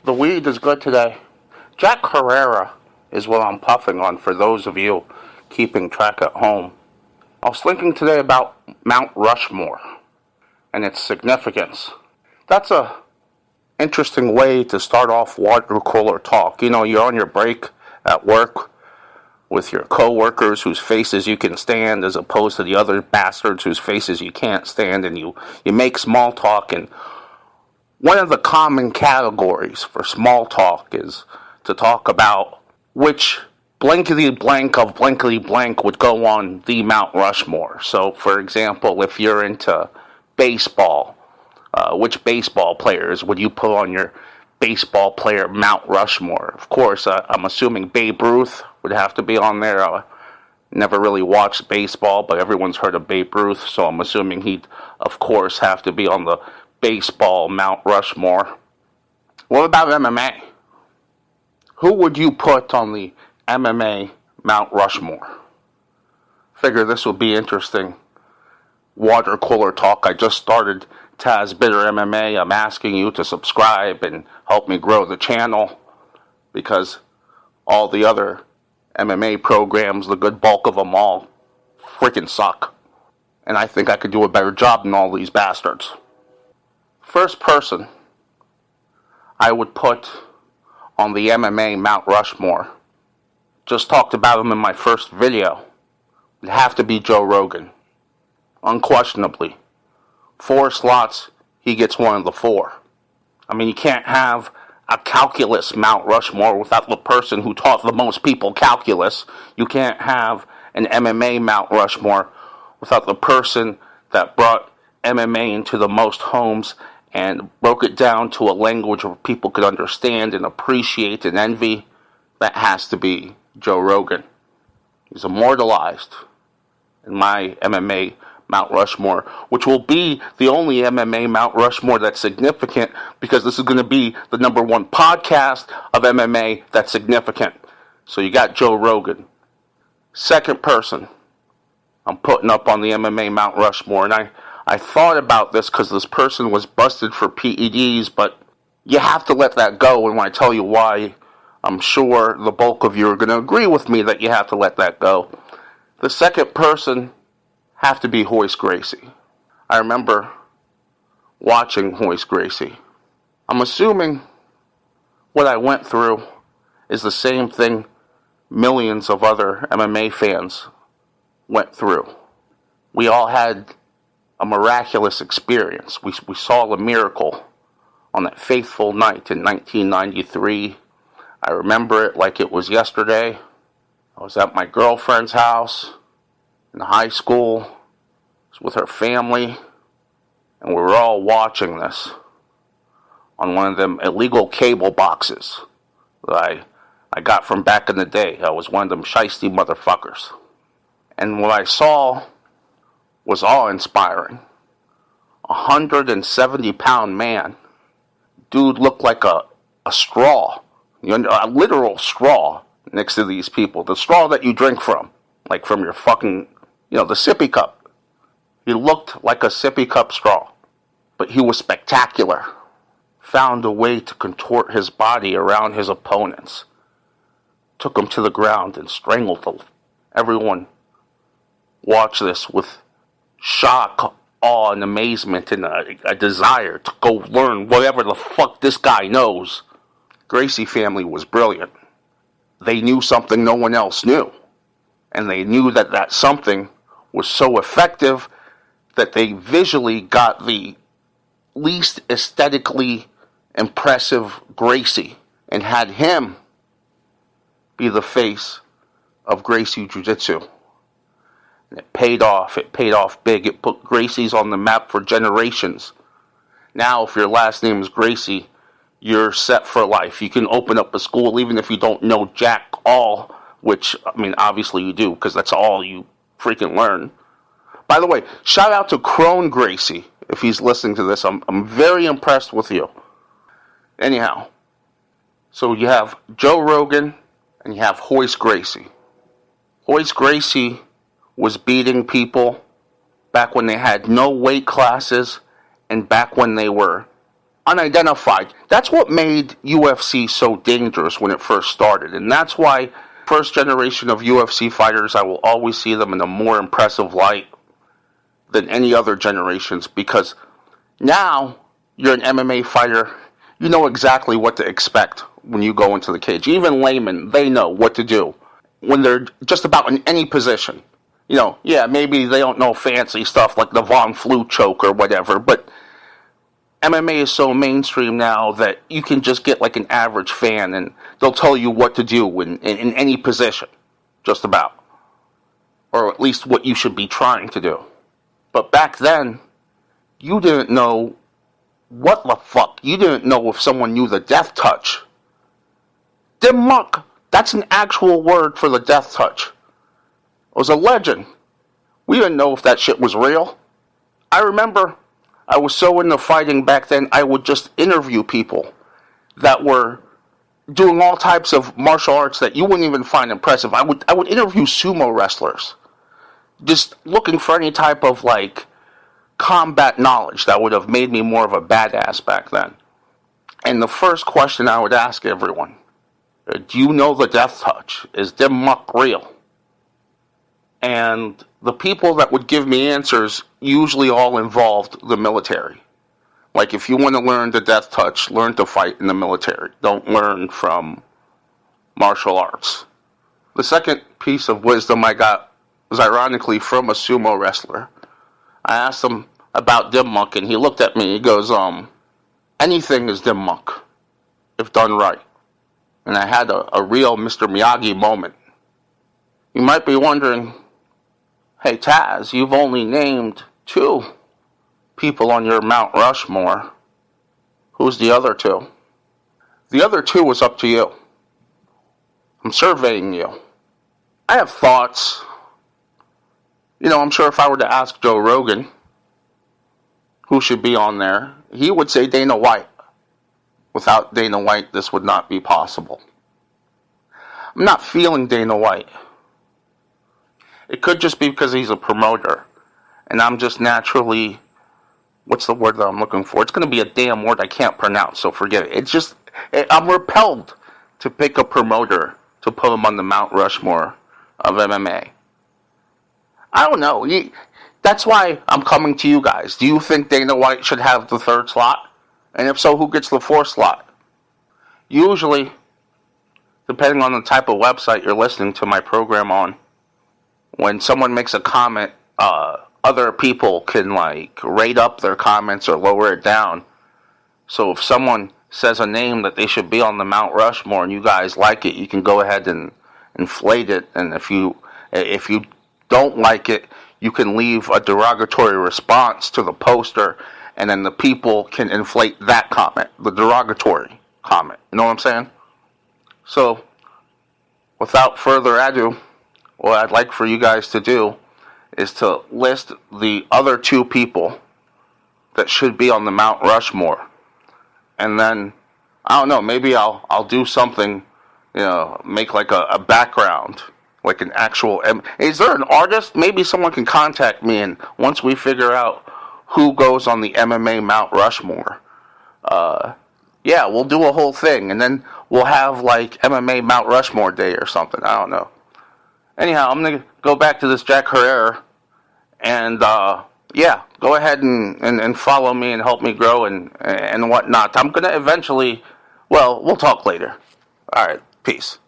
The weed is good today. Jack Herrera is what I'm puffing on for those of you keeping track at home. I was thinking today about Mount Rushmore and its significance. That's a interesting way to start off water cooler talk. You know, you're on your break at work with your co-workers whose faces you can stand as opposed to the other bastards whose faces you can't stand, and you make small talk. And one of the common categories for small talk is to talk about which blankety blank of blankety blank would go on the Mount Rushmore. So, for example, if you're into baseball, which baseball players would you put on your baseball player Mount Rushmore? Of course, I'm assuming Babe Ruth would have to be on there. Never really watched baseball, but everyone's heard of Babe Ruth, so I'm assuming he'd, of course, have to be on the baseball Mount Rushmore. What about MMA? Who would you put on the MMA Mount Rushmore? Figure this would be interesting. Water cooler talk. I just started Taz Bitter MMA. I'm asking you to subscribe and help me grow the channel because all the other MMA programs, the good bulk of them all, freaking suck. And I think I could do a better job than all these bastards. First person I would put on the MMA Mount Rushmore, just talked about him in my first video, would have to be Joe Rogan. Unquestionably. 4 slots, he gets one of the 4. I mean, you can't have a calculus Mount Rushmore without the person who taught the most people calculus. You can't have an MMA Mount Rushmore without the person that brought MMA into the most homes and broke it down to a language where people could understand and appreciate and envy. That has to be Joe Rogan. He's immortalized in my MMA Mount Rushmore, which will be the only MMA Mount Rushmore that's significant because this is going to be the #1 podcast of MMA that's significant. So you got Joe Rogan. Second person I'm putting up on the MMA Mount Rushmore, and I thought about this because this person was busted for PEDs, but you have to let that go, and when I tell you why, I'm sure the bulk of you are going to agree with me that you have to let that go. The second person have to be Royce Gracie. I remember watching Royce Gracie. I'm assuming what I went through is the same thing millions of other MMA fans went through. We all had a miraculous experience. We saw a miracle on that fateful night in 1993. I remember it like it was yesterday. I was at my girlfriend's house in high school. I was with her family, and we were all watching this on one of them illegal cable boxes that I got from back in the day. I was one of them shiesty motherfuckers. And what I saw was awe-inspiring. 170-pound man. Dude looked like a straw. A literal straw next to these people. The straw that you drink from. Like from your fucking, the sippy cup. He looked like a sippy cup straw. But he was spectacular. Found a way to contort his body around his opponents. Took him to the ground and strangled them. Everyone watched this with shock, awe, and amazement, and a desire to go learn whatever the fuck this guy knows. Gracie family was brilliant. They knew something no one else knew. And they knew that that something was so effective that they visually got the least aesthetically impressive Gracie and had him be the face of Gracie Jiu-Jitsu. And it paid off. It paid off big. It put Gracie's on the map for generations. Now, if your last name is Gracie, you're set for life. You can open up a school even if you don't know jack all, which, obviously you do, because that's all you freaking learn. By the way, shout out to Kron Gracie, if he's listening to this. I'm very impressed with you. Anyhow, so you have Joe Rogan and you have Royce Gracie. Royce Gracie was beating people back when they had no weight classes and back when they were unidentified. That's what made UFC so dangerous when it first started. And that's why first generation of UFC fighters, I will always see them in a more impressive light than any other generations, because now you're an MMA fighter, you know exactly what to expect when you go into the cage. Even laymen, they know what to do when they're just about in any position. You know, yeah, maybe they don't know fancy stuff like the Von Flue choke or whatever, but MMA is so mainstream now that you can just get like an average fan and they'll tell you what to do in any position, just about. Or at least what you should be trying to do. But back then, you didn't know what the fuck. You didn't know if someone knew the death touch. Dim muck. That's an actual word for the death touch. It was a legend. We didn't know if that shit was real. I remember I was so into fighting back then, I would just interview people that were doing all types of martial arts that you wouldn't even find impressive. I would interview sumo wrestlers, just looking for any type of like combat knowledge that would have made me more of a badass back then. And the first question I would ask everyone, do you know the death touch? Is dim muck real? And the people that would give me answers usually all involved the military. Like, if you want to learn the death touch, learn to fight in the military. Don't learn from martial arts. The second piece of wisdom I got was ironically from a sumo wrestler. I asked him about dim muck, and he looked at me. He goes, anything is dim muck, if done right. And I had a real Mr. Miyagi moment. You might be wondering, hey Taz, you've only named 2 people on your Mount Rushmore. Who's the other 2? The other 2 was up to you. I'm surveying you. I have thoughts. You know, I'm sure if I were to ask Joe Rogan who should be on there, he would say Dana White. Without Dana White, this would not be possible. I'm not feeling Dana White. It could just be because he's a promoter, and I'm just naturally, what's the word that I'm looking for? It's going to be a damn word I can't pronounce, so forget it. It's just, I'm repelled to pick a promoter to put him on the Mount Rushmore of MMA. I don't know. That's why I'm coming to you guys. Do you think Dana White should have the 3rd slot? And if so, who gets the 4th slot? Usually, depending on the type of website you're listening to my program on, when someone makes a comment, other people can like rate up their comments or lower it down. So if someone says a name that they should be on the Mount Rushmore and you guys like it, you can go ahead and inflate it. And if you don't like it, you can leave a derogatory response to the poster, and then the people can inflate that comment, the derogatory comment. You know what I'm saying? So, without further ado, what I'd like for you guys to do is to list the other 2 people that should be on the Mount Rushmore. And then, I don't know, maybe I'll do something, you know, make like a background, like an actual... Is there an artist? Maybe someone can contact me, and once we figure out who goes on the MMA Mount Rushmore, yeah, we'll do a whole thing, and then we'll have like MMA Mount Rushmore Day or something. I don't know. Anyhow, I'm going to go back to this Jack Herrera, and yeah, go ahead and follow me and help me grow and whatnot. I'm going to eventually, well, we'll talk later. All right, peace.